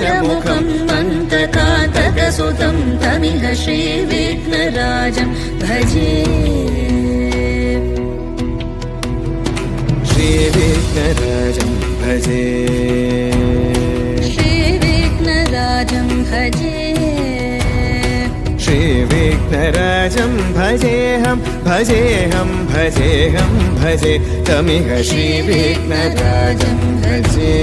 वरमुखं मन्तकातकसुतं तमिह श्रीविघ्नराजं भजे श्रीविघ्नराजं भजे श्रीविघ्नराजं भजे श्रीविघ्नराजं भजेऽहं भजेऽहं भजेऽहं भजे तमिह श्रीविघ्नराजं भजे